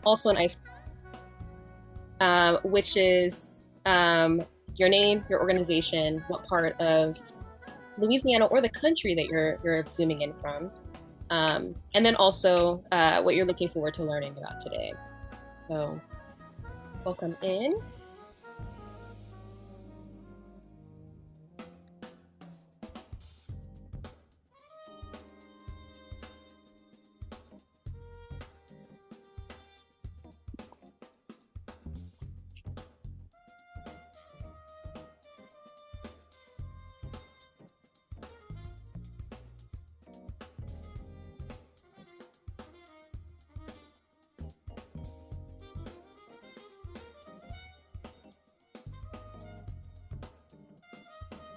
Also an ice, which is your name, your organization, what part of Louisiana or the country that you're zooming in from, and then also what you're looking forward to learning about today. So welcome in.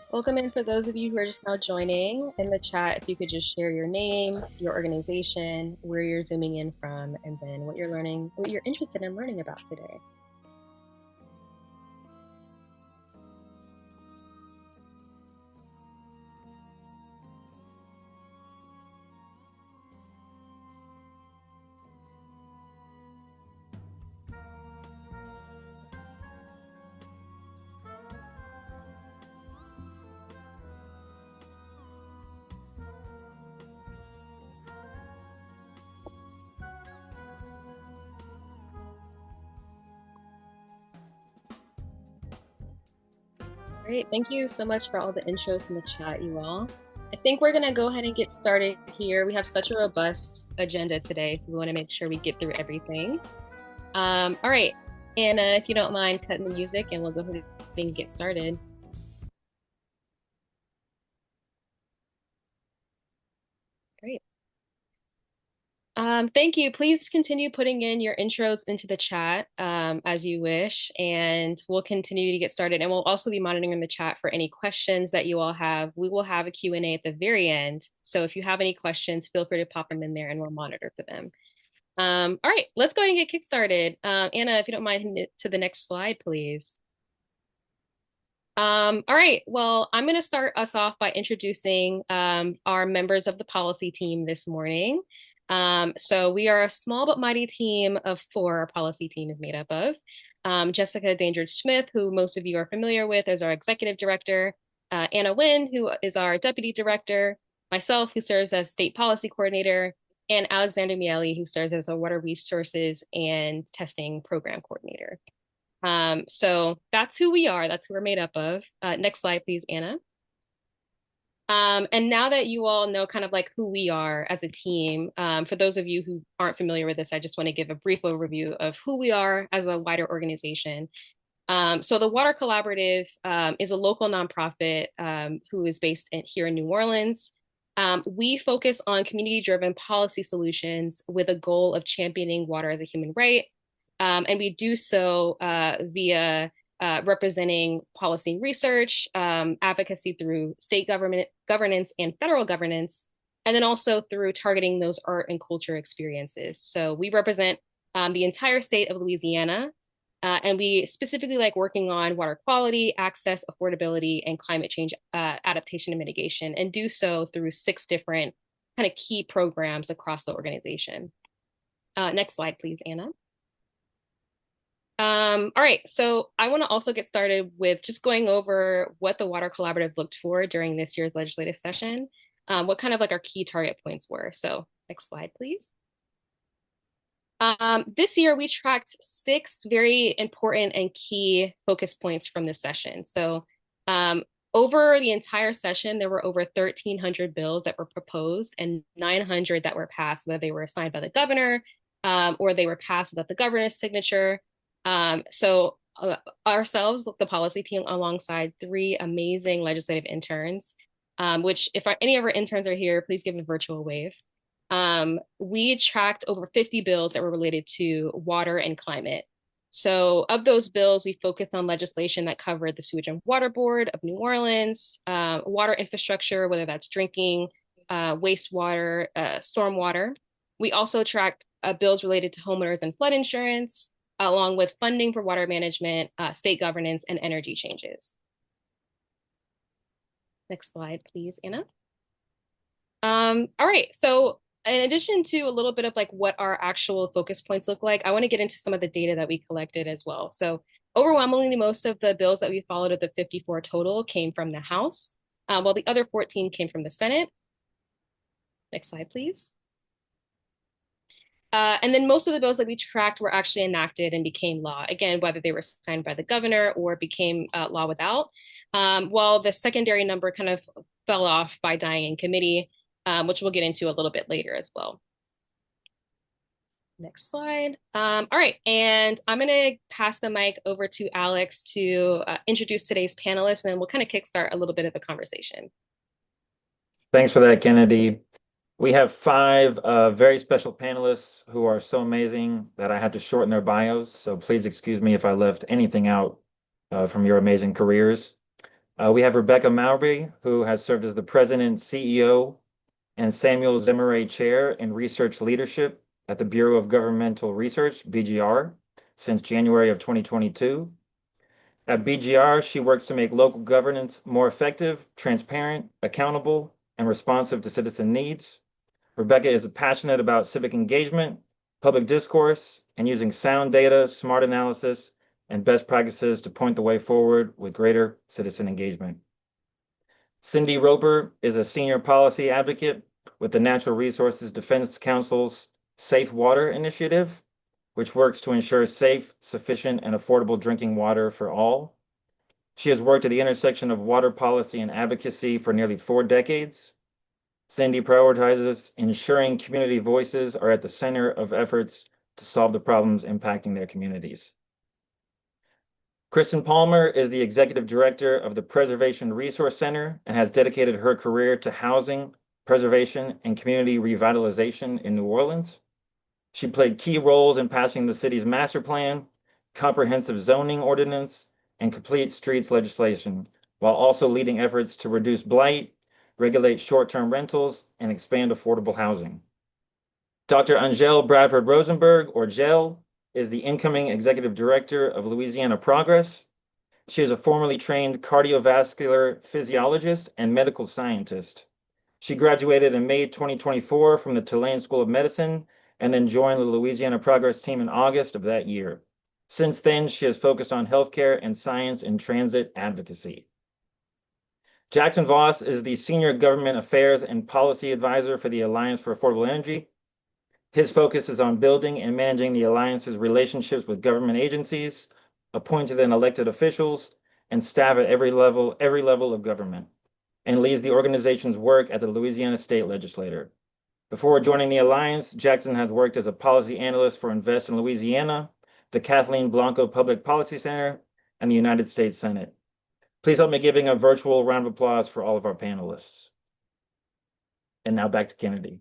Welcome in for those of you who are just now joining in the chat. If you could just share your name, your organization, where you're zooming in from, and then what you're learning, what you're interested in learning about today. Great, thank you so much for all the intros in the chat, you all. I think we're gonna go ahead and get started here. We have such a robust agenda today, so we wanna make sure we get through everything. All right, Anna, if you don't mind cutting the music and we'll go ahead and get started. Great. Thank you. Please continue putting in your intros into the chat as you wish, and we'll continue to get started. And we'll also be monitoring the chat for any questions that you all have. We will have a Q&A at the very end. So if you have any questions, feel free to pop them in there and we'll monitor for them. All right, let's go ahead and get kickstarted. Anna, if you don't mind, to the next slide, please. All right, well, I'm going to start us off by introducing our members of the policy team this morning. So we are a small but mighty team of four. Our policy team is made up of Jessica Dandridge-Smith, who most of you are familiar with as our executive director, Anna Wynn, who is our deputy director, myself, who serves as state policy coordinator, and Alexander Miele, who serves as a water resources and testing program coordinator. So that's who we are. That's who we're made up of. Next slide, please, Anna. And now that you all know kind of like who we are as a team, for those of you who aren't familiar with this, I just want to give a brief overview of who we are as a wider organization. So the Water Collaborative is a local nonprofit who is based here in New Orleans. We focus on community-driven policy solutions with a goal of championing water as a human right. And we do so via representing policy and research, advocacy through state governance and federal governance, and then also through targeting those art and culture experiences. So we represent the entire state of Louisiana, and we specifically like working on water quality, access, affordability, and climate change adaptation and mitigation, and do so through 6 different kind of key programs across the organization. Next slide, please, Anna. All right, so I want to also get started with just going over what the Water Collaborative looked for during this year's legislative session, what kind of like our key target points were. So next slide, please. This year, we tracked 6 very important and key focus points from this session. So over the entire session, there were over 1,300 bills that were proposed and 900 that were passed, whether they were signed by the governor or they were passed without the governor's signature. So ourselves, the policy team, alongside 3 amazing legislative interns, which if any of our interns are here, please give a virtual wave. We tracked over 50 bills that were related to water and climate. So of those bills, we focused on legislation that covered the Sewage and Water Board of New Orleans, water infrastructure, whether that's drinking, wastewater, stormwater. We also tracked bills related to homeowners and flood insurance, along with funding for water management, state governance, and energy changes. Next slide, please, Anna. All right, so in addition to a little bit of like what our actual focus points look like, I want to get into some of the data that we collected as well. So overwhelmingly, most of the bills that we followed of the 54 total came from the House, while the other 14 came from the Senate. Next slide, please. And then most of the bills that we tracked were actually enacted and became law, again, whether they were signed by the governor or became law without. While the secondary number kind of fell off by dying in committee, which we'll get into a little bit later as well. Next slide. All right, and I'm going to pass the mic over to Alex to introduce today's panelists, and then we'll kind of kickstart a little bit of the conversation. Thanks for that, Kennedy. We have five very special panelists who are so amazing that I had to shorten their bios, so please excuse me if I left anything out from your amazing careers. We have Rebecca Mowbray, who has served as the president, CEO, and Samuel Zimmeray Chair in Research Leadership at the Bureau of Governmental Research, BGR, since January of 2022. At BGR, she works to make local governance more effective, transparent, accountable, and responsive to citizen needs. Rebecca is passionate about civic engagement, public discourse, and using sound data, smart analysis, and best practices to point the way forward with greater citizen engagement. Cyndi Roper is a senior policy advocate with the Natural Resources Defense Council's Safe Water Initiative, which works to ensure safe, sufficient, and affordable drinking water for all. She has worked at the intersection of water policy and advocacy for nearly 4 decades. Cyndi prioritizes ensuring community voices are at the center of efforts to solve the problems impacting their communities. Kristin Palmer is the executive director of the Preservation Resource Center and has dedicated her career to housing, preservation, and community revitalization in New Orleans. She played key roles in passing the city's master plan, comprehensive zoning ordinance, and complete streets legislation, while also leading efforts to reduce blight, regulate short-term rentals, and expand affordable housing. Dr. Angelle Bradford Rosenberg, or Gel, is the incoming executive director of Louisiana Progress. She is a formerly trained cardiovascular physiologist and medical scientist. She graduated in May 2024 from the Tulane School of Medicine and then joined the Louisiana Progress team in August of that year. Since then, she has focused on healthcare and science and transit advocacy. Jackson Voss is the Senior Government Affairs and Policy Advisor for the Alliance for Affordable Energy. His focus is on building and managing the Alliance's relationships with government agencies, appointed and elected officials, and staff at every level of government, and leads the organization's work at the Louisiana State Legislature. Before joining the Alliance, Jackson has worked as a policy analyst for Invest in Louisiana, the Kathleen Blanco Public Policy Center, and the United States Senate. Please help me giving a virtual round of applause for all of our panelists. And now back to Kennedy.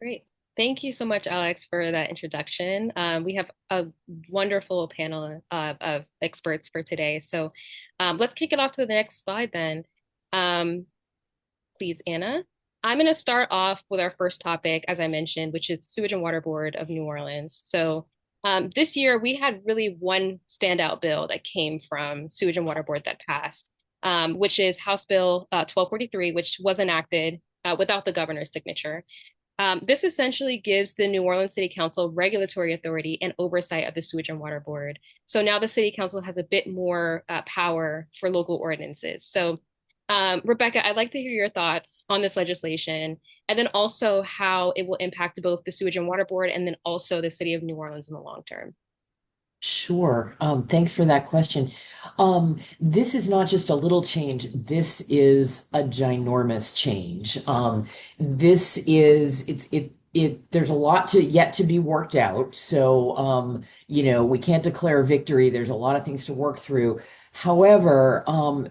Great. Thank you so much, Alex, for that introduction. We have a wonderful panel of experts for today. So let's kick it off to the next slide then. Please, Anna. I'm going to start off with our first topic, as I mentioned, which is Sewage and Water Board of New Orleans. So this year, we had really one standout bill that came from Sewage and Water Board that passed, which is House Bill 1243, which was enacted without the governor's signature. This essentially gives the New Orleans City Council regulatory authority and oversight of the Sewage and Water Board. So now the City Council has a bit more power for local ordinances. So Rebecca, I'd like to hear your thoughts on this legislation, and then also how it will impact both the Sewage and Water Board and then also the City of New Orleans in the long term. Sure. Thanks for that question. This is not just a little change. This is a ginormous change. This is there's a lot yet to be worked out. So, we can't declare victory. There's a lot of things to work through. However,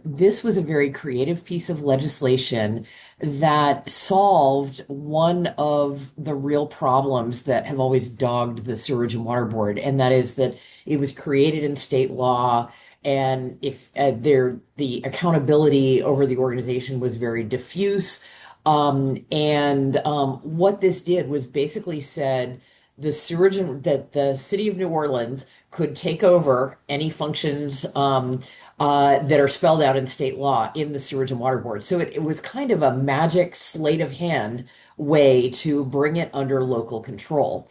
this was a very creative piece of legislation that solved one of the real problems that have always dogged the Sewage and Water Board, and that is that it was created in state law, and if the accountability over the organization was very diffuse. What this did was basically said that the city of New Orleans could take over any functions that are spelled out in state law in the Sewage and Water Board. So it was kind of a magic sleight of hand way to bring it under local control.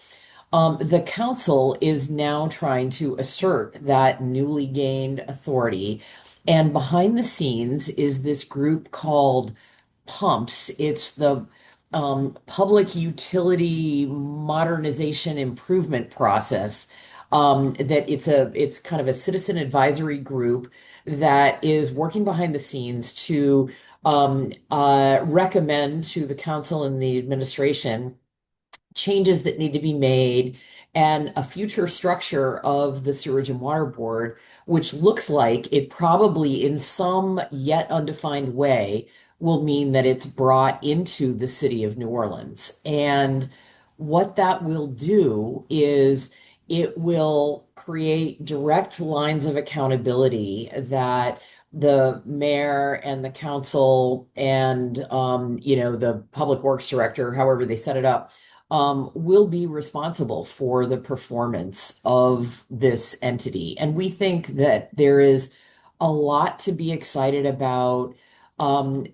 The council is now trying to assert that newly gained authority. And behind the scenes is this group called Pumps. It's the Public Utility Modernization Improvement Process. That it's kind of a citizen advisory group that is working behind the scenes to recommend to the council and the administration changes that need to be made and a future structure of the Sewage and Water Board, which looks like it probably in some yet undefined way will mean that it's brought into the city of New Orleans. And what that will do is it will create direct lines of accountability that the mayor and the council and the public works director, however they set it up, will be responsible for the performance of this entity. And we think that there is a lot to be excited about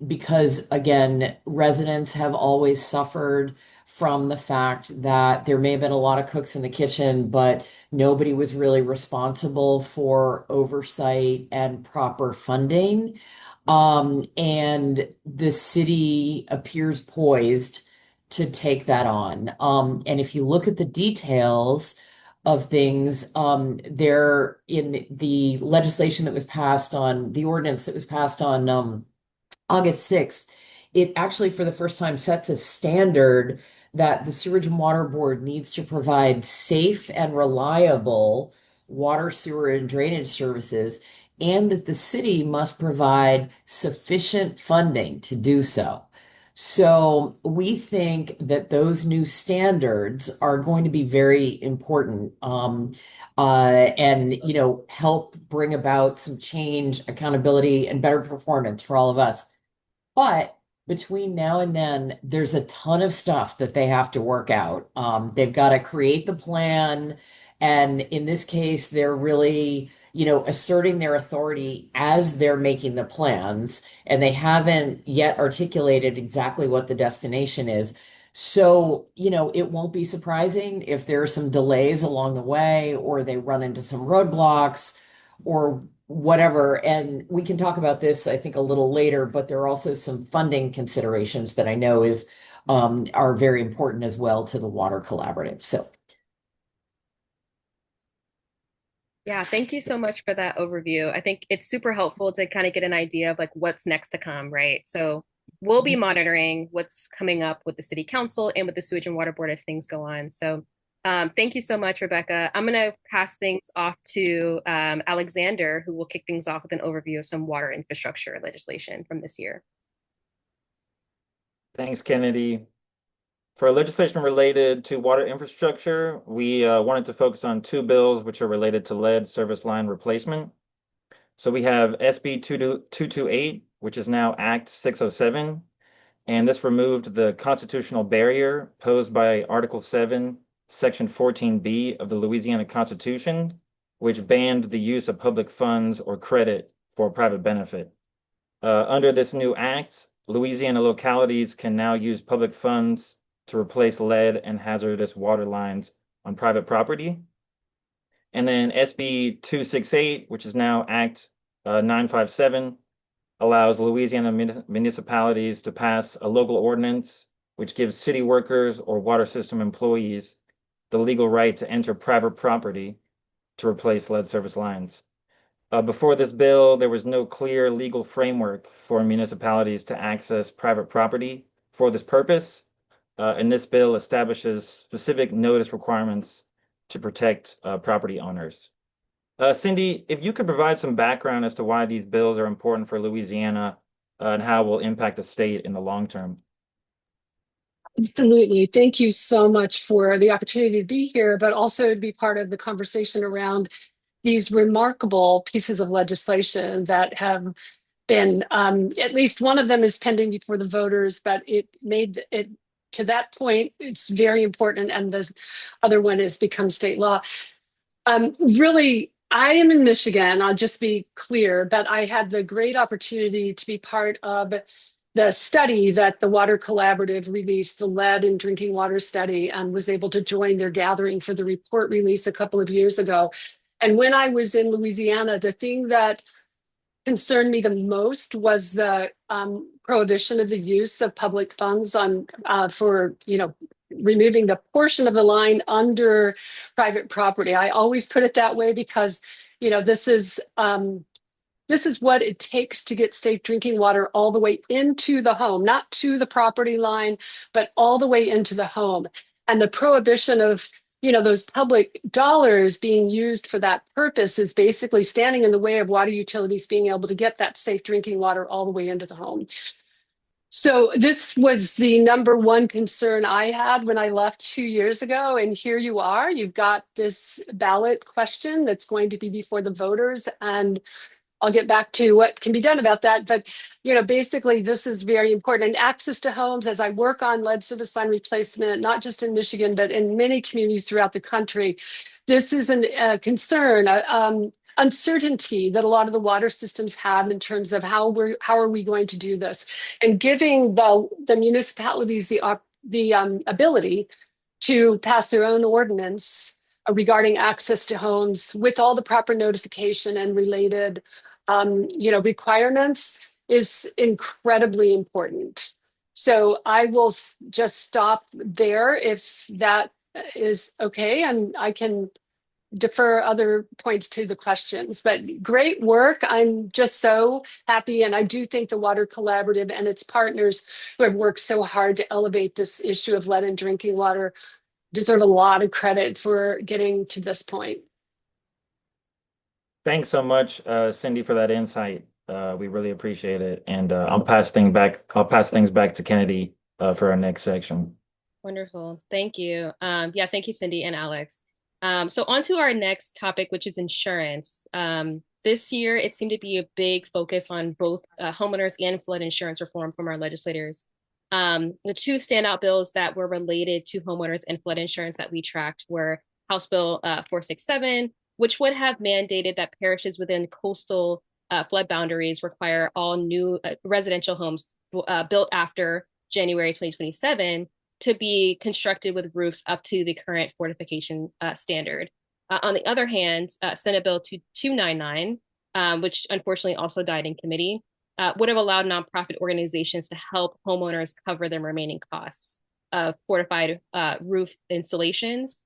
because, again, residents have always suffered from the fact that there may have been a lot of cooks in the kitchen, but nobody was really responsible for oversight and proper funding. And the city appears poised to take that on. And if you look at the details of things, there in the legislation that was passed on the ordinance that was passed on August 6th, it actually for the first time sets a standard that the Sewage and Water Board needs to provide safe and reliable water, sewer, and drainage services, and that the city must provide sufficient funding to do so. So we think that those new standards are going to be very important, and help bring about some change, accountability, and better performance for all of us. But between now and then, there's a ton of stuff that they have to work out. They've got to create the plan. And in this case, they're really, asserting their authority as they're making the plans. And they haven't yet articulated exactly what the destination is. So, it won't be surprising if there are some delays along the way or they run into some roadblocks or whatever. And we can talk about this, I think, a little later, but there are also some funding considerations that I know are very important as well to the Water Collaborative. So Yeah, thank you so much for that overview. I think it's super helpful to kind of get an idea of like what's next to come, right? So we'll be monitoring what's coming up with the city council and with the sewage and water board as things go on. So thank you so much, Rebecca. I'm going to pass things off to Alexander, who will kick things off with an overview of some water infrastructure legislation from this year. Thanks, Kennedy. For legislation related to water infrastructure, we wanted to focus on two bills which are related to lead service line replacement. So we have SB 228, which is now Act 607, and this removed the constitutional barrier posed by Article 7, Section 14B of the Louisiana Constitution, which banned the use of public funds or credit for private benefit. Under this new act, Louisiana localities can now use public funds to replace lead and hazardous water lines on private property. And then SB 268, which is now Act 957, allows Louisiana municipalities to pass a local ordinance which gives city workers or water system employees the legal right to enter private property to replace lead service lines. Before this bill, there was no clear legal framework for municipalities to access private property for this purpose. And this bill establishes specific notice requirements to protect property owners. Cyndi, if you could provide some background as to why these bills are important for Louisiana and how it will impact the state in the long term. Absolutely. Thank you so much for the opportunity to be here, but also to be part of the conversation around these remarkable pieces of legislation that have been, at least one of them is pending before the voters, but it made it to that point, it's very important. And the other one has become state law. Really, I am in Michigan. I'll just be clear, but I had the great opportunity to be part of the study that the Water Collaborative released, the lead in drinking water study, and was able to join their gathering for the report release a couple of years ago. And when I was in Louisiana, the thing that concerned me the most was the prohibition of the use of public funds on for removing the portion of the line under private property. I always put it that way because this is what it takes to get safe drinking water all the way into the home, not to the property line, but all the way into the home. And the prohibition of those public dollars being used for that purpose is basically standing in the way of water utilities being able to get that safe drinking water all the way into the home. So this was the number one concern I had when I left 2 years ago. And here you are, you've got this ballot question that's going to be before the voters. And I'll get back to what can be done about that. But, basically this is very important. And access to homes, as I work on lead service line replacement, not just in Michigan, but in many communities throughout the country, this is a concern, uncertainty that a lot of the water systems have in terms of how are we going to do this, and giving the municipalities the ability to pass their own ordinance regarding access to homes with all the proper notification and related requirements is incredibly important. So I will just stop there if that is okay, and I can defer other points to the questions. But great work. I'm just so happy. And I do think the Water Collaborative and its partners who have worked so hard to elevate this issue of lead in drinking water deserve a lot of credit for getting to this point. Thanks so much, Cyndi, for that insight. We really appreciate it. And I'll pass things back to Kennedy for our next section. Wonderful. Thank you. Yeah, thank you, Cyndi and Alex. So on to our next topic, which is insurance. This year, it seemed to be a big focus on both homeowners and flood insurance reform from our legislators. The two standout bills that were related to homeowners and flood insurance that we tracked were House Bill 467, which would have mandated that parishes within coastal flood boundaries require all new residential homes built after January 2027 to be constructed with roofs up to the current fortification standard. On the other hand, Senate Bill 299, which unfortunately also died in committee, would have allowed nonprofit organizations to help homeowners cover their remaining costs of fortified roof installations,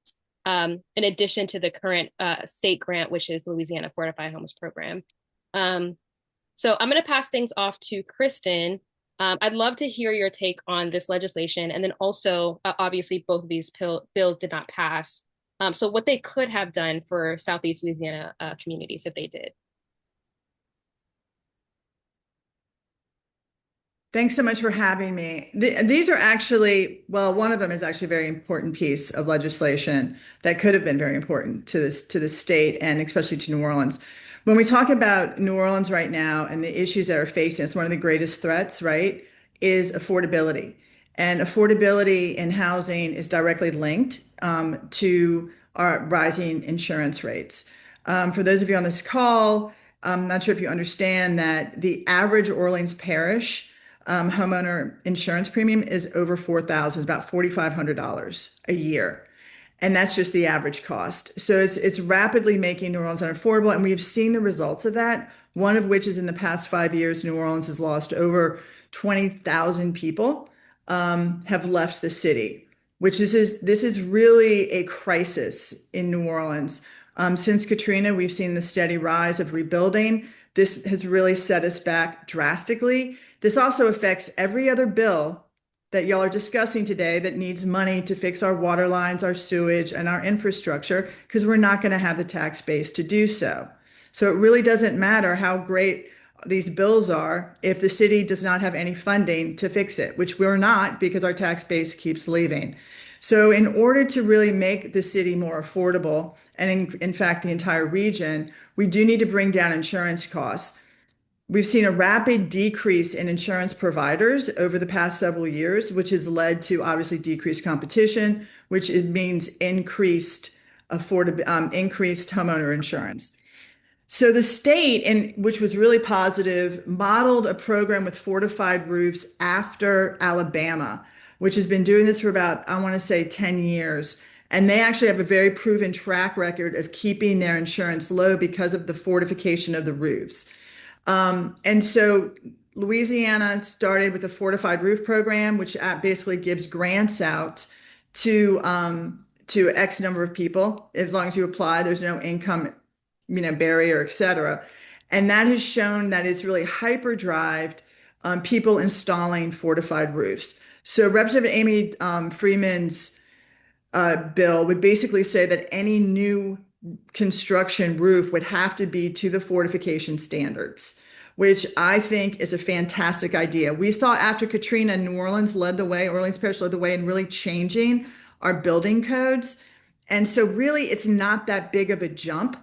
in addition to the current state grant, which is Louisiana Fortified Homes Program. So I'm going to pass things off to Kristin. I'd love to hear your take on this legislation. And then also, obviously, both of these bills did not pass. So what they could have done for Southeast Louisiana communities if they did. Thanks so much for having me. These are actually, well, one of them is actually a very important piece of legislation that could have been very important to the state and especially to New Orleans. When we talk about New Orleans right now and the issues that are facing us, one of the greatest threats, right, is affordability. And affordability in housing is directly linked to our rising insurance rates. For those of you on this call, I'm not sure if you understand that the average Orleans parish homeowner insurance premium is over $4,000, about $4,500 a year. And that's just the average cost. So it's rapidly making New Orleans unaffordable. And we've seen the results of that, one of which is in the past 5 years, New Orleans has lost over 20,000 people have left the city, which this is really a crisis in New Orleans. Since Katrina, we've seen the steady rise of rebuilding. This has really set us back drastically. This also affects every other bill that y'all are discussing today that needs money to fix our water lines, our sewage, and our infrastructure, because we're not going to have the tax base to do so. So it really doesn't matter how great these bills are if the city does not have any funding to fix it, which we're not because our tax base keeps leaving. So in order to really make the city more affordable, and in fact, the entire region, we do need to bring down insurance costs. we've seen a rapid decrease in insurance providers over the past several years, which has led to obviously decreased competition, which it means increased increased homeowner insurance. So the state, which was really positive, modeled a program with fortified roofs after Alabama, which has been doing this for about, I want to say, 10 years. And they actually have a very proven track record of keeping their insurance low because of the fortification of the roofs. And so Louisiana started with a fortified roof program, which basically gives grants out to X number of people. As long as you apply, there's no income, barrier, et cetera. And that has shown that it's really hyperdrived people installing fortified roofs. So Representative Amy Freeman's bill would basically say that any new construction roof would have to be to the fortification standards, which I think is a fantastic idea. We saw after Katrina, New Orleans led the way, Orleans Parish led the way in really changing our building codes. And so really it's not that big of a jump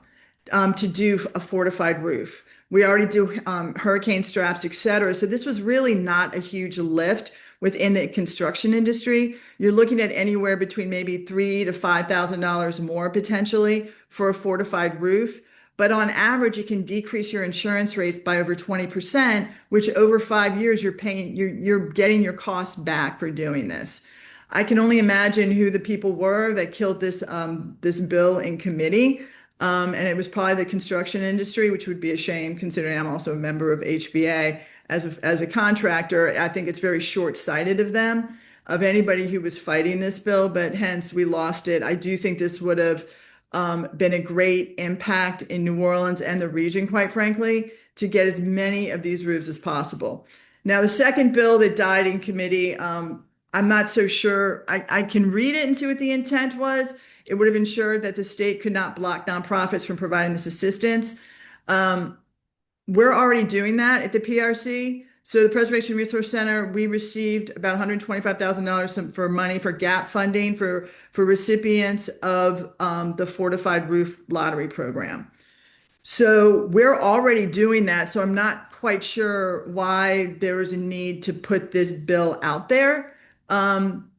to do a fortified roof. We already do hurricane straps, et cetera. So this was really not a huge lift within the construction industry. You're looking at anywhere between maybe $3,000 to $5,000 more potentially for a fortified roof. But on average, it can decrease your insurance rates by over 20%, which over 5 years you're getting your costs back for doing this. I can only imagine who the people were that killed this bill in committee. And it was probably the construction industry, which would be a shame considering I'm also a member of HBA as a contractor. I think it's very short-sighted of them, of anybody who was fighting this bill, but hence we lost it. I do think this would have been a great impact in New Orleans and the region, quite frankly, to get as many of these roofs as possible. Now, the second bill that died in committee, I'm not so sure. I can read it and see what the intent was. It would have ensured that the state could not block nonprofits from providing this assistance. We're already doing that at the PRC. So the Preservation Resource Center, we received about $125,000 for money for gap funding for recipients of the Fortified Roof Lottery Program. So we're already doing that. So I'm not quite sure why there was a need to put this bill out there.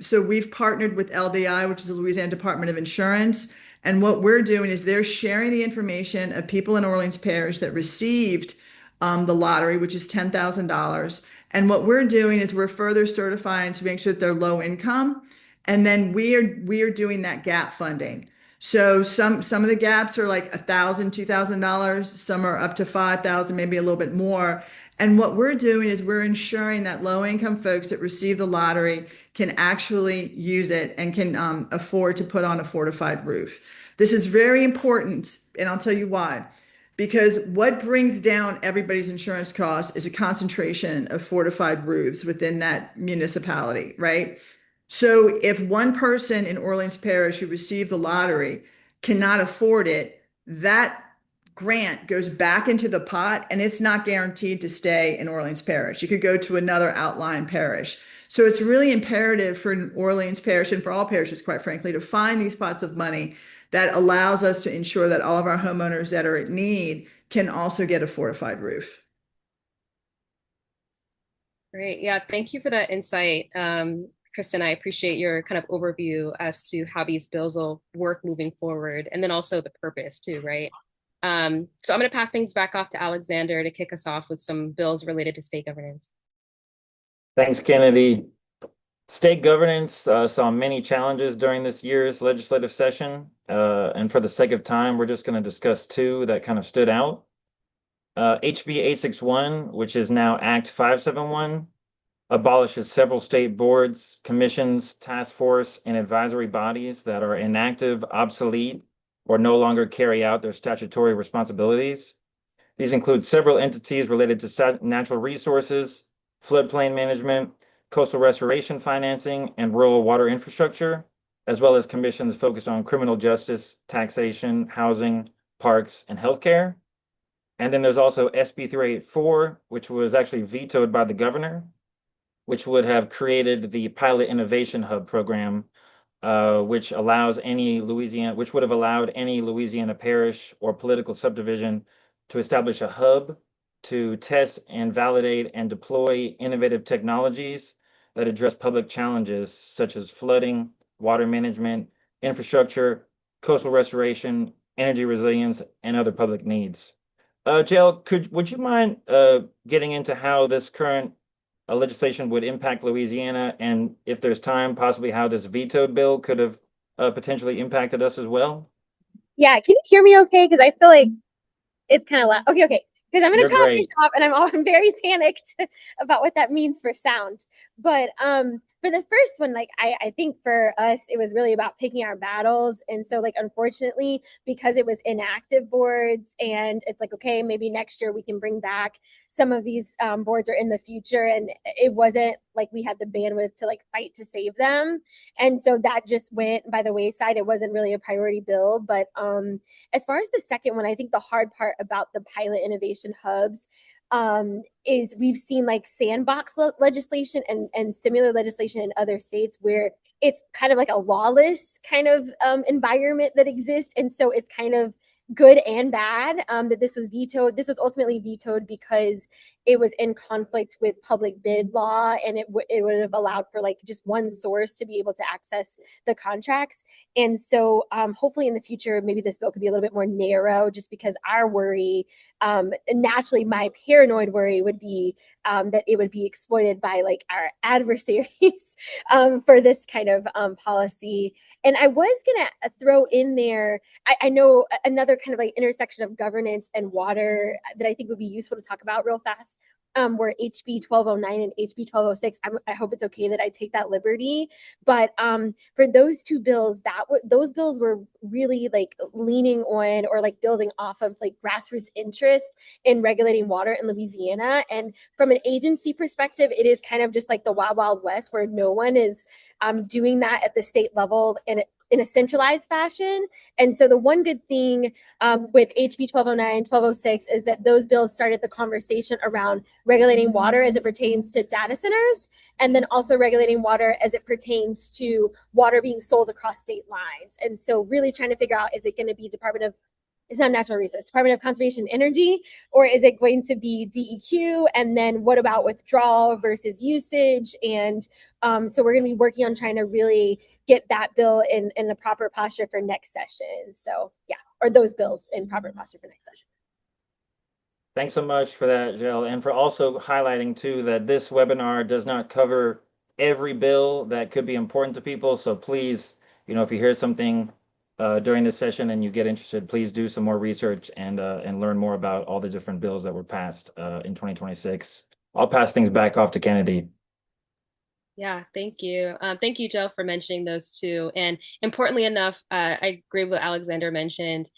So we've partnered with LDI, which is the Louisiana Department of Insurance. And what we're doing is they're sharing the information of people in Orleans Parish that received the lottery, which is $10,000. And what we're doing is we're further certifying to make sure that they're low income. And then we are doing that gap funding. So some of the gaps are like $1,000, $2,000. Some are up to $5,000, maybe a little bit more. And what we're doing is we're ensuring that low income folks that receive the lottery can actually use it and can afford to put on a fortified roof. This is very important, and I'll tell you why. Because what brings down everybody's insurance costs is a concentration of fortified roofs within that municipality, right? So if one person in Orleans Parish who received the lottery cannot afford it, that grant goes back into the pot and it's not guaranteed to stay in Orleans Parish. You could go to another outlying parish. So it's really imperative for Orleans Parish and for all parishes, quite frankly, to find these pots of money that allows us to ensure that all of our homeowners that are in need can also get a fortified roof. Great. Yeah, thank you for that insight. Kristin, I appreciate your kind of overview as to how these bills will work moving forward, and then also the purpose too, right? So I'm going to pass things back off to Alexander to kick us off with some bills related to state governance. Thanks, Kennedy. State governance saw many challenges during this year's legislative session. And for the sake of time, we're just going to discuss two that kind of stood out. HB 861, which is now Act 571, abolishes several state boards, commissions, task force, and advisory bodies that are inactive, obsolete, or no longer carry out their statutory responsibilities. These include several entities related to natural resources, floodplain management, coastal restoration financing, and rural water infrastructure, as well as commissions focused on criminal justice, taxation, housing, parks, and healthcare. And then there's also SB 384, which was actually vetoed by the governor, which would have created the Pilot Innovation Hub program, which would have allowed any Louisiana parish or political subdivision to establish a hub to test and validate and deploy innovative technologies that address public challenges such as flooding, water management, infrastructure, coastal restoration, energy resilience, and other public needs. Jill, would you mind getting into how this current legislation would impact Louisiana, and if there's time, possibly how this vetoed bill could have potentially impacted us as well? Yeah, can you hear me okay? Because I feel like it's kind of loud. Okay, okay. Because I'm in a You're coffee great. shop and I'm very panicked about what that means for sound. But for the first one, like I think for us it was really about picking our battles. And so like unfortunately, because it was inactive boards and it's like, okay, maybe next year we can bring back some of these boards or in the future. And it wasn't like we had the bandwidth to like fight to save them. And so that just went by the wayside. It wasn't really a priority bill. But as far as the second one, I think the hard part about the pilot innovation hubs is we've seen like sandbox legislation and similar legislation in other states where it's kind of like a lawless kind of environment that exists. And so it's kind of good and bad that this was vetoed. This was ultimately vetoed because it was in conflict with public bid law, and it would have allowed for like just one source to be able to access the contracts. And so hopefully in the future, maybe this bill could be a little bit more narrow, just because our worry, naturally my paranoid worry would be that it would be exploited by like our adversaries for this kind of policy. And I was going to throw in there, I know another kind of like intersection of governance and water that I think would be useful to talk about real fast. Were HB 1209 and HB 1206. I hope it's okay that I take that liberty. But for those two bills, those bills were really like leaning on or like building off of like grassroots interest in regulating water in Louisiana. And from an agency perspective, it is kind of just like the Wild Wild West, where no one is doing that at the state level in a centralized fashion. And so the one good thing with HB 1209, 1206 is that those bills started the conversation around regulating water as it pertains to data centers, and then also regulating water as it pertains to water being sold across state lines. And so really trying to figure out, is it going to be it's not natural resource, Department of Conservation and Energy, or is it going to be DEQ? And then what about withdrawal versus usage? And so we're going to be working on trying to really get that bill in the proper posture for next session. So yeah, or those bills in proper posture for next session. Thanks so much for that, Jill, and for also highlighting too that this webinar does not cover every bill that could be important to people. So please, if you hear something during this session and you get interested, please do some more research and learn more about all the different bills that were passed in 2026. I'll pass things back off to Kennedy. Yeah, thank you. Thank you, Joe, for mentioning those two. And importantly enough, I agree with what Alexander mentioned.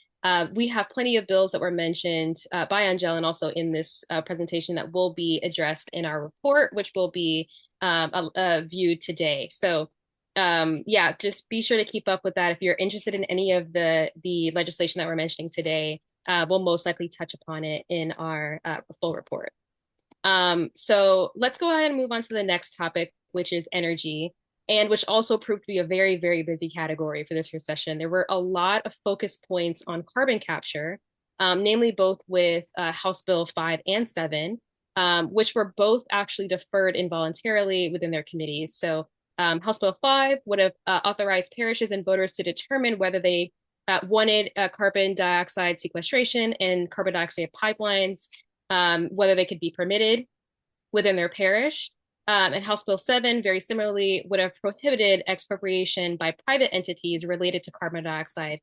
We have plenty of bills that were mentioned by Angelle and also in this presentation that will be addressed in our report, which will be viewed today. So yeah, just be sure to keep up with that. If you're interested in any of the legislation that we're mentioning today, we'll most likely touch upon it in our full report. So let's go ahead and move on to the next topic, which is energy, and which also proved to be a very, very busy category for this year's session. There were a lot of focus points on carbon capture, namely both with House Bill 5 and 7, which were both actually deferred involuntarily within their committees. So House Bill 5 would have authorized parishes and voters to determine whether they wanted carbon dioxide sequestration and carbon dioxide pipelines, whether they could be permitted within their parish. And House Bill 7, very similarly, would have prohibited expropriation by private entities related to carbon dioxide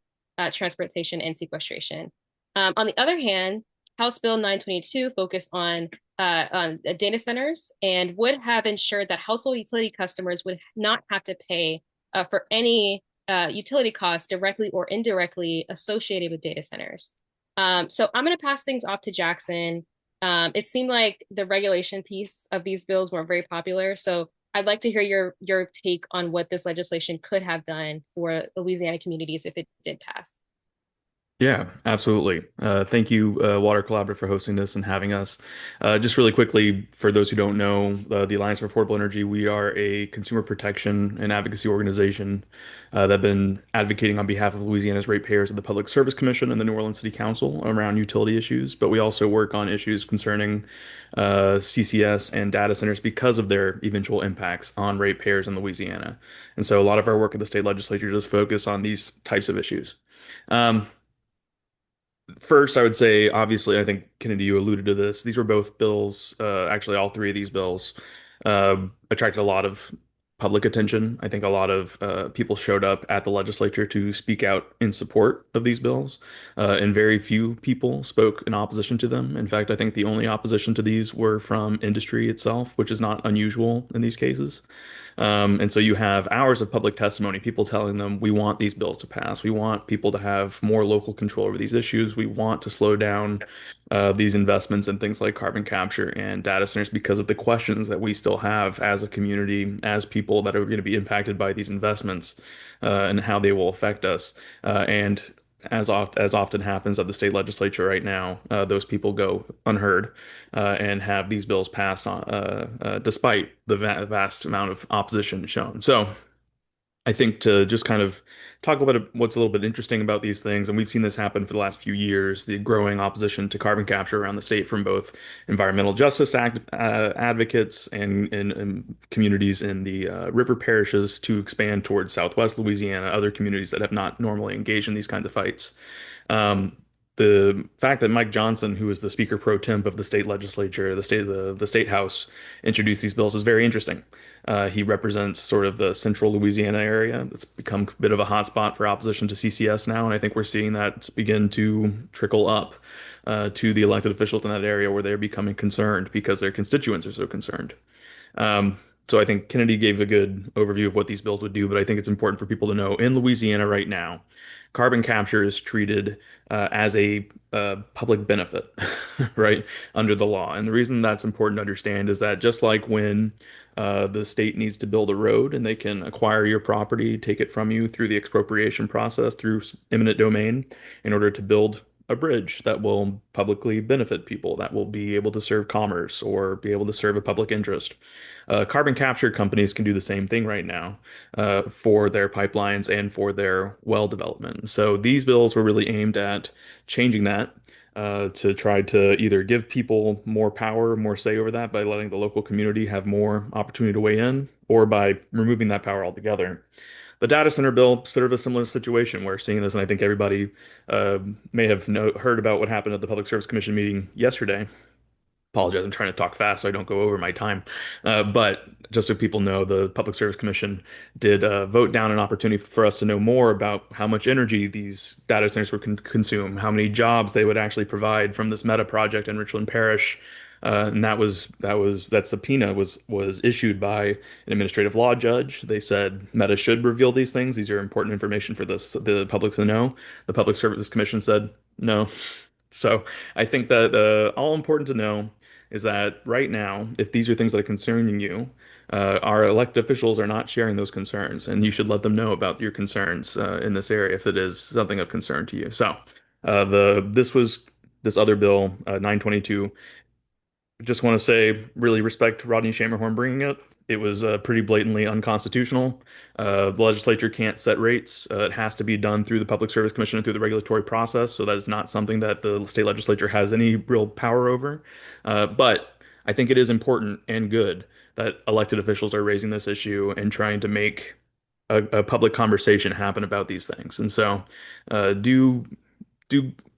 transportation and sequestration. On the other hand, House Bill 922 focused on data centers and would have ensured that household utility customers would not have to pay for any utility costs directly or indirectly associated with data centers. So I'm going to pass things off to Jackson. It seemed like the regulation piece of these bills weren't very popular. So I'd like to hear your take on what this legislation could have done for Louisiana communities if it did pass. Yeah, absolutely. Thank you, Water Collaborative, for hosting this and having us. Just really quickly, for those who don't know, the Alliance for Affordable Energy, we are a consumer protection and advocacy organization that have been advocating on behalf of Louisiana's ratepayers at the Public Service Commission and the New Orleans City Council around utility issues. But we also work on issues concerning CCS and data centers because of their eventual impacts on ratepayers in Louisiana. And so a lot of our work at the state legislature does focus on these types of issues. Um, First, I would say, obviously, I think Kennedy, you alluded to this. These were both bills, actually, all three of these bills attracted a lot of public attention. I think a lot of people showed up at the legislature to speak out in support of these bills, and very few people spoke in opposition to them. In fact, I think the only opposition to these were from industry itself, which is not unusual in these cases. And so you have hours of public testimony, people telling them, we want these bills to pass. We want people to have more local control over these issues. We want to slow down these investments in things like carbon capture and data centers because of the questions that we still have as a community, as people that are going to be impacted by these investments, and how they will affect us. And as often happens at the state legislature right now, those people go unheard and have these bills passed on, despite the vast amount of opposition shown. So I think to just kind of talk about what's a little bit interesting about these things, and we've seen this happen for the last few years, the growing opposition to carbon capture around the state from both environmental justice advocates and communities in the river parishes to expand towards Southwest Louisiana, other communities that have not normally engaged in these kinds of fights. Um, the fact that Mike Johnson, who is the Speaker pro temp of the state legislature, the state house, introduced these bills is very interesting. He represents sort of the central Louisiana area. It's become a bit of a hotspot for opposition to CCS now, and I think we're seeing that begin to trickle up to the elected officials in that area where they're becoming concerned because their constituents are so concerned. So I think Kennedy gave a good overview of what these bills would do, but I think it's important for people to know in Louisiana right now, carbon capture is treated as a public benefit, right, under the law. And the reason that's important to understand is that just like when the state needs to build a road and they can acquire your property, take it from you through the expropriation process, through eminent domain, in order to build a bridge that will publicly benefit people, that will be able to serve commerce or be able to serve a public interest. Carbon capture companies can do the same thing right now for their pipelines and for their well development. So these bills were really aimed at changing that to try to either give people more power, more say over that by letting the local community have more opportunity to weigh in, or by removing that power altogether. The data center bill, sort of a similar situation. We're seeing this, and I think everybody may have heard about what happened at the Public Service Commission meeting yesterday. Apologize, I'm trying to talk fast so I don't go over my time. But just so people know, the Public Service Commission did vote down an opportunity for us to know more about how much energy these data centers would consume, how many jobs they would actually provide from this Meta project in Richland Parish. And that subpoena was issued by an administrative law judge. They said Meta should reveal these things. These are important information for the public to know. The Public Service Commission said no. So I think that all important to know is that right now, if these are things that are concerning you, our elected officials are not sharing those concerns, and you should let them know about your concerns in this area if it is something of concern to you. So, this other bill, 922. Just want to say, really respect Rodney Schermerhorn bringing it. It was pretty blatantly unconstitutional. The legislature can't set rates. It has to be done through the Public Service Commission and through the regulatory process. So that is not something that the state legislature has any real power over. But I think it is important and good that elected officials are raising this issue and trying to make a public conversation happen about these things. And so, do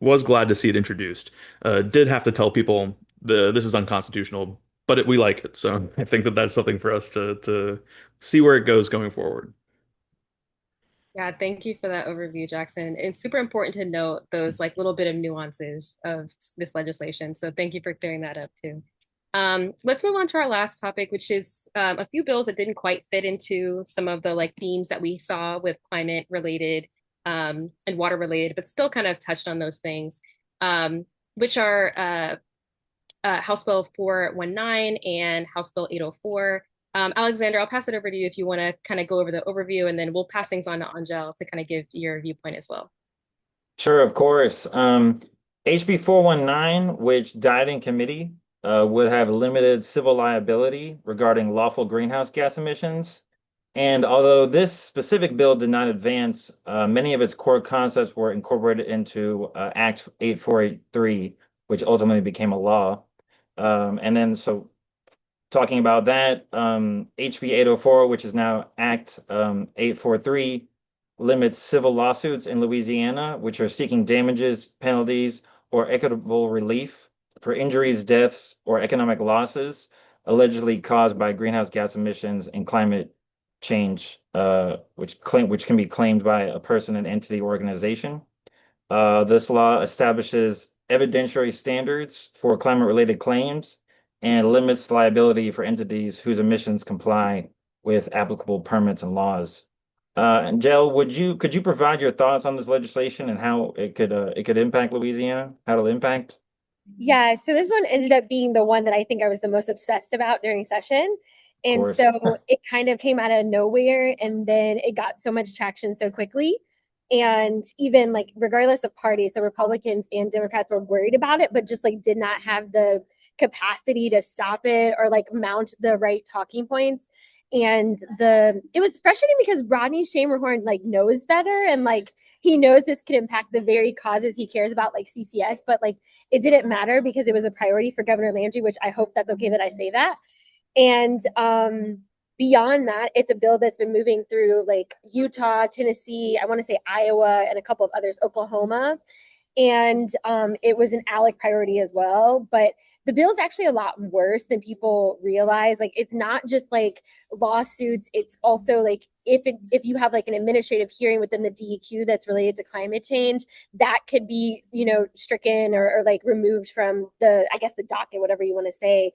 was glad to see it introduced. Did have to tell people this is unconstitutional, but we like it. So I think that that's something for us to see where it goes going forward. Yeah, thank you for that overview, Jackson. It's super important to note those like little bit of nuances of this legislation. So thank you for clearing that up too. Let's move on to our last topic, which is a few bills that didn't quite fit into some of the like themes that we saw with climate related and water related, but still kind of touched on those things, which are House Bill 419 and House Bill 804. Alexander, I'll pass it over to you if you want to kind of go over the overview, and then we'll pass things on to Angelle to kind of give your viewpoint as well. Sure, of course. HB 419, which died in committee, would have limited civil liability regarding lawful greenhouse gas emissions. And although this specific bill did not advance, many of its core concepts were incorporated into Act 8483, which ultimately became a law. And then, so talking about that, HB 804, which is now Act 843, limits civil lawsuits in Louisiana, which are seeking damages, penalties, or equitable relief for injuries, deaths, or economic losses allegedly caused by greenhouse gas emissions and climate change, which can be claimed by a person, an entity, or organization. This law establishes evidentiary standards for climate-related claims and limits liability for entities whose emissions comply with applicable permits and laws. Angelle, could you provide your thoughts on this legislation and how it could impact Louisiana? How it'll impact? Yeah, so this one ended up being the one that I think I was the most obsessed about during session. Of And course. so it kind of came out of nowhere and then it got so much traction so quickly. And even like regardless of party, so Republicans and Democrats were worried about it, but just like did not have the capacity to stop it or like mount the right talking points. And the it was frustrating because Rodney Schamerhorn like knows better and like he knows this could impact the very causes he cares about, like CCS, but like it didn't matter because it was a priority for Governor Landry, which I hope that's okay that I say that. And beyond that, it's a bill that's been moving through like Utah, Tennessee, I want to say Iowa, and a couple of others, Oklahoma. And it was an ALEC priority as well. But the bill is actually a lot worse than people realize. Like it's not just like lawsuits; it's also like if you have like an administrative hearing within the DEQ that's related to climate change, that could be stricken or like removed from the I guess the docket, whatever you want to say,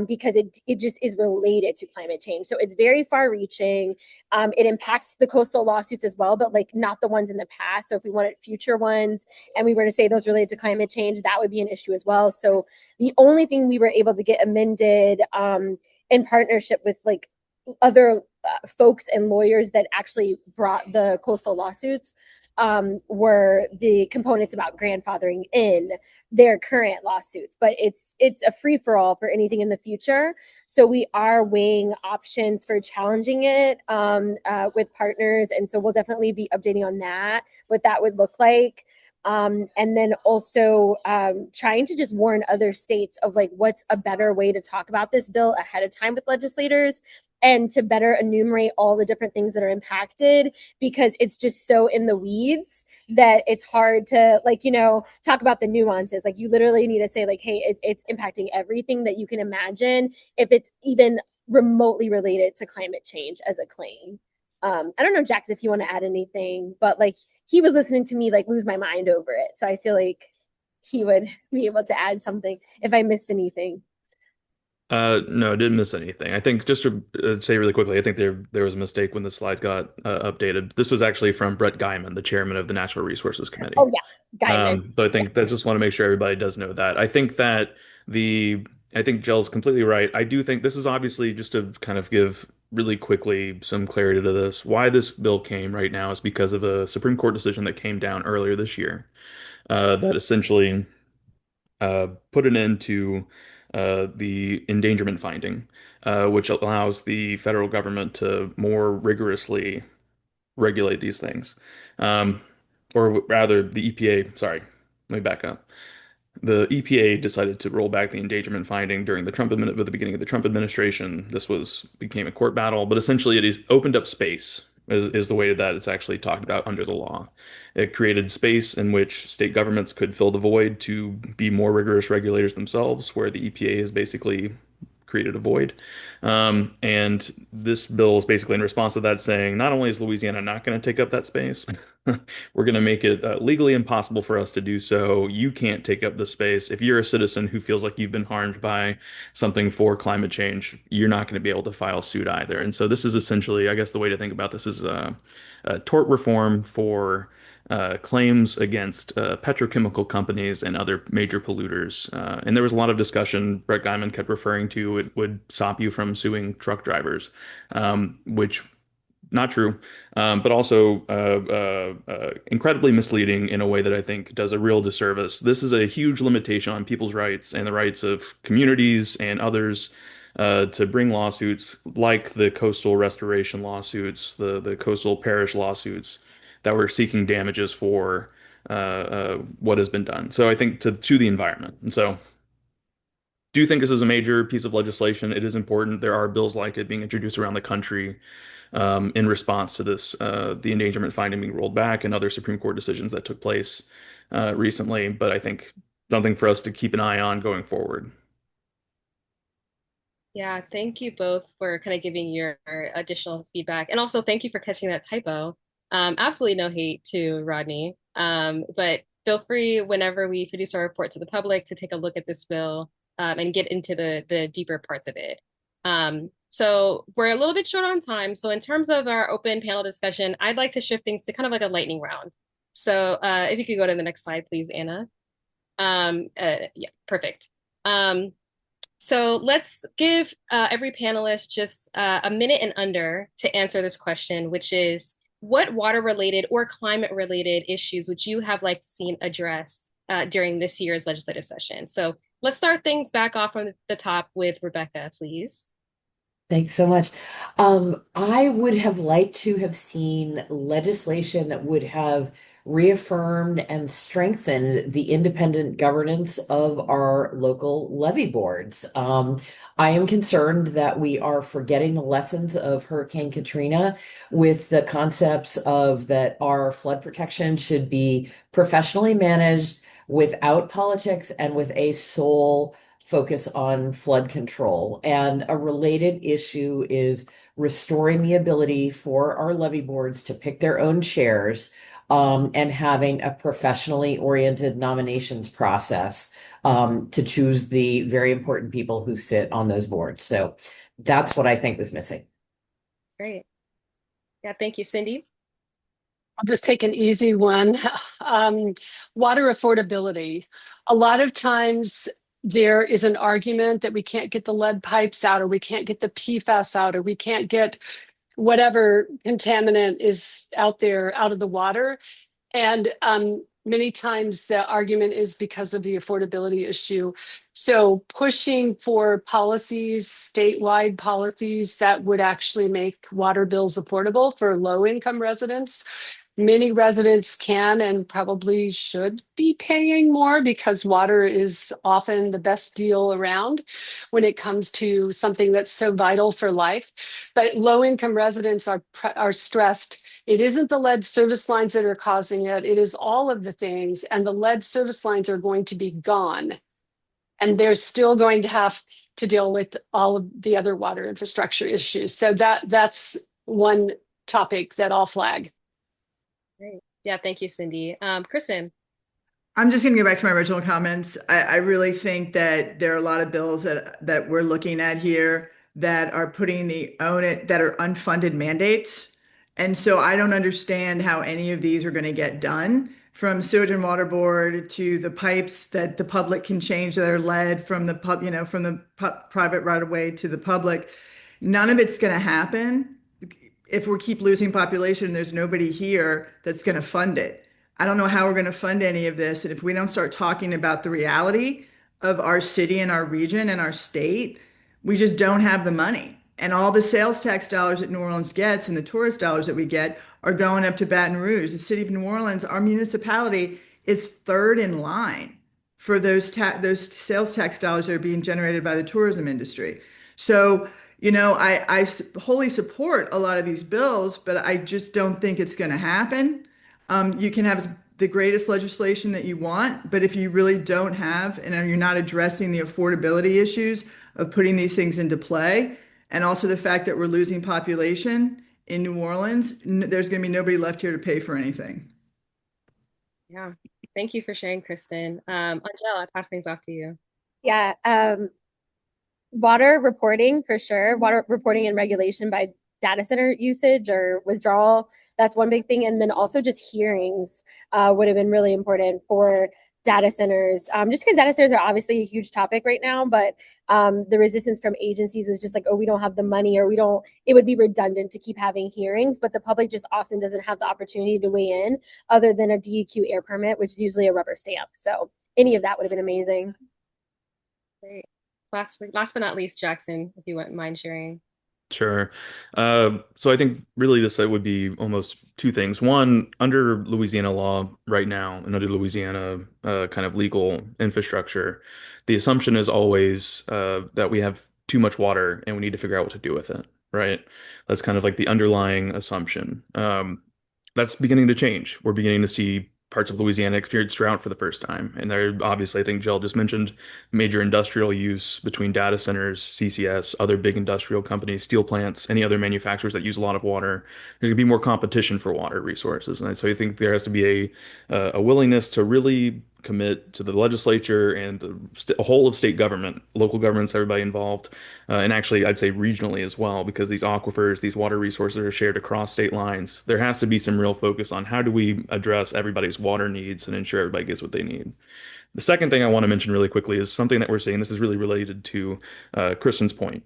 because it just is related to climate change. So it's very far reaching. It impacts the coastal lawsuits as well, but like not the ones in the past. So if we wanted future ones and we were to say those related to climate change, that would be an issue as well. So the only thing we were able to get amended in partnership with like other folks and lawyers that actually brought the coastal lawsuits were the components about grandfathering in their current lawsuits. But it's a free for all for anything in the future. So we are weighing options for challenging it with partners, and so we'll definitely be updating on that, what that would look like. And then also trying to just warn other states of like what's a better way to talk about this bill ahead of time with legislators and to better enumerate all the different things that are impacted because it's just so in the weeds that it's hard to like talk about the nuances. Like you literally need to say like, hey, it's impacting everything that you can imagine if it's even remotely related to climate change as a claim. I don't know, Jax, if you want to add anything, but like he was listening to me like lose my mind over it. So I feel like he would be able to add something if I missed anything. No, I didn't miss anything. I think just to say really quickly, I think there was a mistake when the slides got updated. This was actually from Brett Guyman, the chairman of the Natural Resources Committee. Oh yeah, Guyman. So I think that just want to make sure everybody does know that. I think Jell's completely right. I do think this is obviously just to kind of give really quickly some clarity to this. Why this bill came right now is because of a Supreme Court decision that came down earlier this year that essentially put an end to the endangerment finding, which allows the federal government to more rigorously regulate these things. Um, or rather, the EPA, sorry, let me back up. The EPA decided to roll back the endangerment finding during at the beginning of the Trump administration. This became a court battle, but essentially it is opened up space is the way that it's actually talked about under the law. It created space in which state governments could fill the void to be more rigorous regulators themselves, where the EPA has basically created a void. And this bill is basically in response to that saying, not only is Louisiana not going to take up that space, we're going to make it legally impossible for us to do so. You can't take up the space. If you're a citizen who feels like you've been harmed by something for climate change, you're not going to be able to file suit either. And so this is essentially, I guess the way to think about this is a tort reform for claims against petrochemical companies and other major polluters. And there was a lot of discussion. Brett Guyman kept referring to it would stop you from suing truck drivers, which not true, but also incredibly misleading in a way that I think does a real disservice. This is a huge limitation on people's rights and the rights of communities and others to bring lawsuits like the coastal restoration lawsuits, the coastal parish lawsuits that were seeking damages for what has been done. So I think to the environment. And so do you think this is a major piece of legislation? It is important. There are bills like it being introduced around the country in response to this, the endangerment finding being rolled back and other Supreme Court decisions that took place recently. But I think something for us to keep an eye on going forward. Yeah, thank you both for kind of giving your additional feedback. And also thank you for catching that typo. Absolutely no hate to Rodney. But feel free whenever we produce our report to the public to take a look at this bill and get into the deeper parts of it. So we're a little bit short on time. So in terms of our open panel discussion, I'd like to shift things to kind of like a lightning round. So if you could go to the next slide, please, Anna. Yeah, perfect. So let's give every panelist just a minute and under to answer this question, which is what water-related or climate-related issues would you have liked seen addressed during this year's legislative session? So let's start things back off from the top with Rebecca, please. Thanks so much. I would have liked to have seen legislation that would have reaffirmed and strengthened the independent governance of our local levee boards. I am concerned that we are forgetting the lessons of Hurricane Katrina with the concepts of that our flood protection should be professionally managed without politics and with a sole focus on flood control. And a related issue is restoring the ability for our levee boards to pick their own chairs, and having a professionally oriented nominations process to choose the very important people who sit on those boards. So that's what I think was missing. Great. Yeah, thank you, Cyndi. I'll just take an easy one. Water affordability. A lot of times there is an argument that we can't get the lead pipes out, or we can't get the PFAS out, or we can't get whatever contaminant is out there out of the water. And many times the argument is because of the affordability issue. So pushing for policies, statewide policies that would actually make water bills affordable for low income residents. Many residents can and probably should be paying more because water is often the best deal around when it comes to something that's so vital for life. But low-income residents are stressed. It isn't the lead service lines that are causing it. It is all of the things, and the lead service lines are going to be gone. And they're still going to have to deal with all of the other water infrastructure issues. So that's one topic that I'll flag. Great. Yeah, thank you, Cyndi. Kristin. I'm just going to go back to my original comments. I really think that there are a lot of bills that we're looking at here that are putting that are unfunded mandates. And so I don't understand how any of these are going to get done, from sewage and water board to the pipes that the public can change that are lead from the private right of way to the public. None of it's going to happen if we keep losing population. There's nobody here that's going to fund it. I don't know how we're going to fund any of this. And if we don't start talking about the reality of our city and our region and our state, we just don't have the money. And all the sales tax dollars that New Orleans gets and the tourist dollars that we get are going up to Baton Rouge. The city of New Orleans, our municipality, is third in line for those sales tax dollars that are being generated by the tourism industry. So, I wholly support a lot of these bills, but I just don't think it's going to happen. You can have the greatest legislation that you want, but if you really don't have, and you're not addressing the affordability issues of putting these things into play, and also the fact that we're losing population in New Orleans, there's going to be nobody left here to pay for anything. Yeah, thank you for sharing, Kristin. Angelle, I'll pass things off to you. Yeah, water reporting for sure. Water reporting and regulation by data center usage or withdrawal. That's one big thing. And then also just hearings would have been really important for data centers, just because data centers are obviously a huge topic right now, but the resistance from agencies was just like, oh, we don't have the money, or it would be redundant to keep having hearings, but the public just often doesn't have the opportunity to weigh in other than a DEQ air permit, which is usually a rubber stamp. So any of that would have been amazing. Great. Last but not least, Jackson, if you wouldn't mind sharing. Sure. So I think really this would be almost two things. One, under Louisiana law right now, and under Louisiana kind of legal infrastructure, the assumption is always that we have too much water and we need to figure out what to do with it, right? That's kind of like the underlying assumption. That's beginning to change. We're beginning to see parts of Louisiana experience drought for the first time. And there, obviously, I think Jill just mentioned major industrial use between data centers, CCS, other big industrial companies, steel plants, any other manufacturers that use a lot of water. There's going to be more competition for water resources. And so I think there has to be a willingness to really commit to the legislature and the whole of state government, local governments, everybody involved, and actually I'd say regionally as well, because these aquifers, these water resources are shared across state lines. There has to be some real focus on how do we address everybody's water needs and ensure everybody gets what they need. The second thing I want to mention really quickly is something that we're seeing. This is really related to Kristin's point,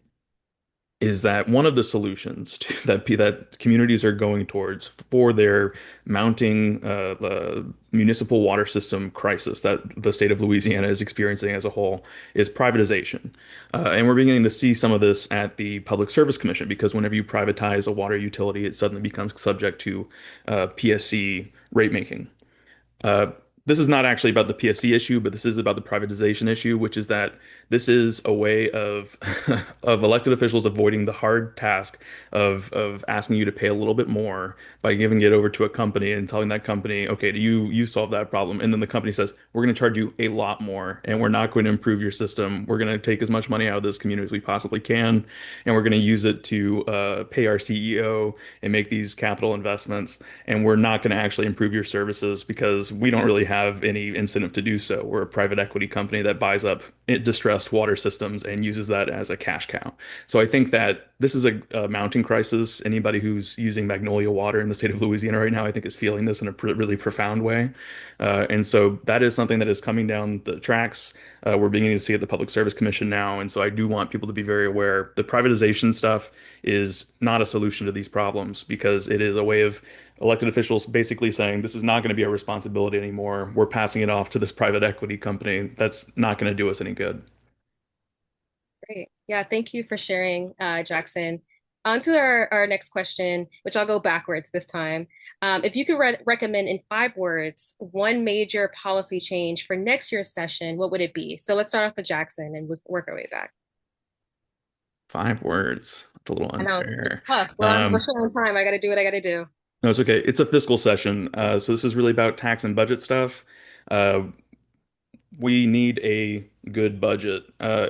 is that one of the solutions that communities are going towards for their mounting municipal water system crisis that the state of Louisiana is experiencing as a whole is privatization. And we're beginning to see some of this at the Public Service Commission, because whenever you privatize a water utility, it suddenly becomes subject to PSC rate making. Uh, this is not actually about the PSC issue, but this is about the privatization issue, which is that this is a way of of elected officials avoiding the hard task of asking you to pay a little bit more by giving it over to a company and telling that company, okay, you solve that problem, and then the company says, we're going to charge you a lot more, and we're not going to improve your system. We're going to take as much money out of this community as we possibly can, and we're going to use it to pay our CEO and make these capital investments, and we're not going to actually improve your services because we don't really have any incentive to do so. We're a private equity company that buys up distressed water systems and uses that as a cash cow. So I think that this is a mounting crisis. Anybody who's using Magnolia water in the state of Louisiana right now, I think, is feeling this in a really profound way. And so that is something that is coming down the tracks. We're beginning to see at the Public Service Commission now. And so I do want people to be very aware. The privatization stuff is not a solution to these problems, because it is a way of elected officials basically saying this is not going to be our responsibility anymore. We're passing it off to this private equity company. That's not going to do us any good. Great. Yeah, thank you for sharing, Jackson. On to our next question, which I'll go backwards this time. If you could recommend in 5 words one major policy change for next year's session, what would it be? So let's start off with Jackson and we'll work our way back. 5 words. That's a little I know it's unfair. tough. Well, we're short on time. I got to do what I got to do. No, it's okay. It's a fiscal session. So this is really about tax and budget stuff. Uh, we need a good budget. I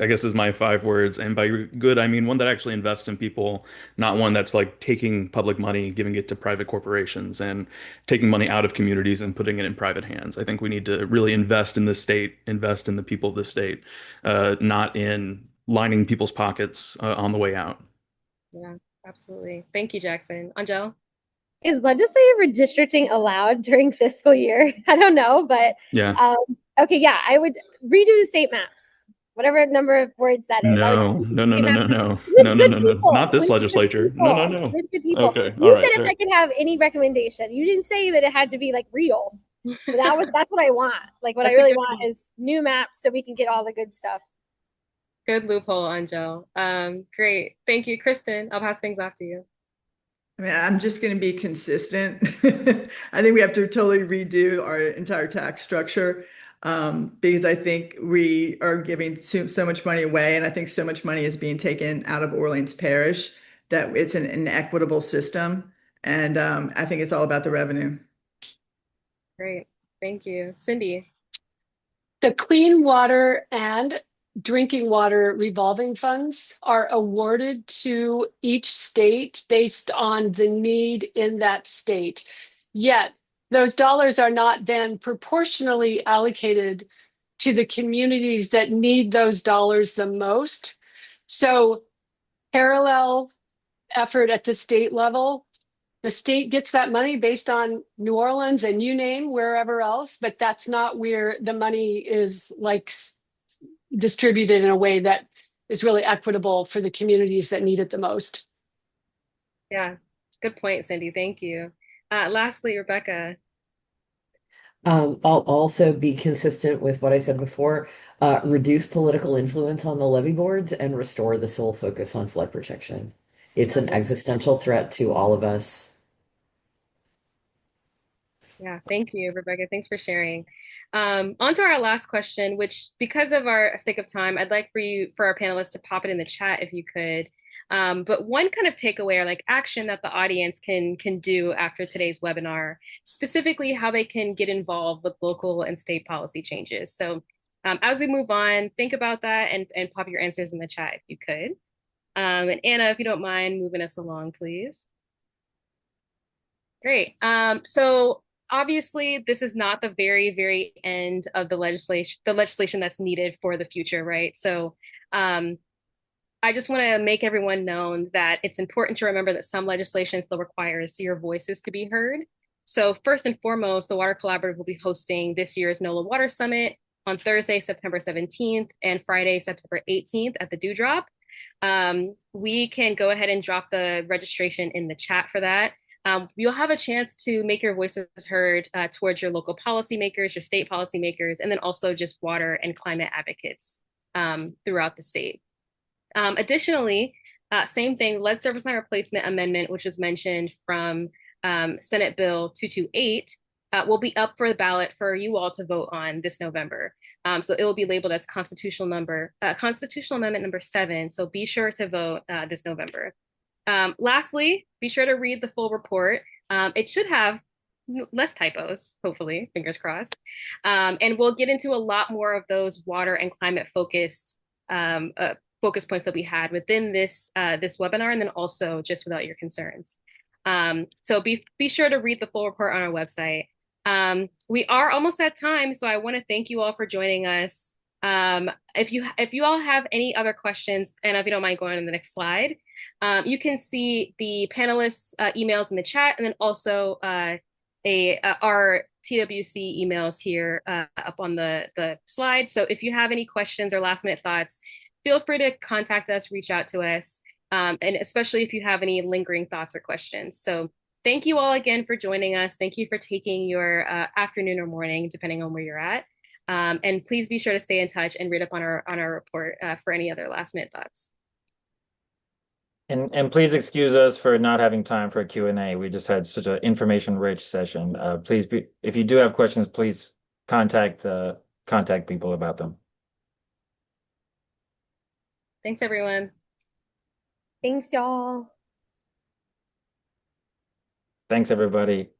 guess is my 5 words. And by good, I mean one that actually invests in people, not one that's like taking public money, giving it to private corporations, and taking money out of communities and putting it in private hands. I think we need to really invest in the state, invest in the people of the state, not in lining people's pockets on the way out. Yeah, absolutely. Thank you, Jackson. Angelle? Is legislative redistricting allowed during fiscal year? I don't know, but Yeah. okay, yeah, I would redo the state maps, whatever number of words that is. I would No, redo no, the no, state no, no, maps no, with no, no, good no, no, people, not this with good legislature. No, no, people, no. with good people. Okay, all You right, said if fair. I could have any recommendation. You didn't say that it had to be like real. But that's what I want. Like what I That's a really good want is new maps so we can get all the good stuff. Good loophole, Angelle. Great. Thank you, Kristin. I'll pass things off to you. I mean, I'm just going to be consistent. I think we have to totally redo our entire tax structure, because I think we are giving so much money away, and I think so much money is being taken out of Orleans Parish that it's an inequitable system. And I think it's all about the revenue. Great. Thank you. Cyndi? The clean water and drinking water revolving funds are awarded to each state based on the need in that state. Yet, those dollars are not then proportionally allocated to the communities that need those dollars the most. So, parallel effort at the state level, The state gets that money based on New Orleans and you name wherever else, but that's not where the money is like distributed in a way that is really equitable for the communities that need it the most. Yeah, good point, Cyndi. Thank you. Lastly, Rebecca. I'll also be consistent with what I said before, reduce political influence on the levee boards and restore the sole focus on flood protection. It's an existential threat to all of us. Yeah, thank you, Rebecca. Thanks for sharing. On to our last question, which because of our sake of time, I'd like for our panelists to pop it in the chat if you could. But one kind of takeaway or like action that the audience can do after today's webinar, specifically how they can get involved with local and state policy changes. So as we move on, think about that and pop your answers in the chat if you could. And Anna, if you don't mind moving us along, please. Great. So obviously, this is not the very, very end of the legislation that's needed for the future, right? So I just want to make everyone known that it's important to remember that some legislation still requires your voices to be heard. So first and foremost, the Water Collaborative will be hosting this year's NOLA Water Summit on Thursday, September 17th and Friday, September 18th at the Dewdrop. We can go ahead and drop the registration in the chat for that. You'll have a chance to make your voices heard towards your local policymakers, your state policymakers, and then also just water and climate advocates throughout the state. Additionally, same thing, lead surface line replacement amendment, which was mentioned from Senate Bill 228, will be up for the ballot for you all to vote on this November. So it will be labeled as constitutional amendment number 7. So be sure to vote this November. Lastly, be sure to read the full report. It should have less typos, hopefully, fingers crossed. And we'll get into a lot more of those water and climate focused focus points that we had within this webinar, and then also just without your concerns. So be sure to read the full report on our website. We are almost at time, so I want to thank you all for joining us. If you all have any other questions, and if you don't mind going on the next slide, you can see the panelists' emails in the chat, and then also our TWC emails here up on the slide. So if you have any questions or last minute thoughts, feel free to contact us, reach out to us, and especially if you have any lingering thoughts or questions. So thank you all again for joining us. Thank you for taking your afternoon or morning, depending on where you're at. And please be sure to stay in touch and read up on our report for any other last minute thoughts. And please excuse us for not having time for a Q&A. We just had such an information-rich session. If you do have questions, please contact people about them. Thanks, everyone. Thanks, y'all. Thanks, everybody.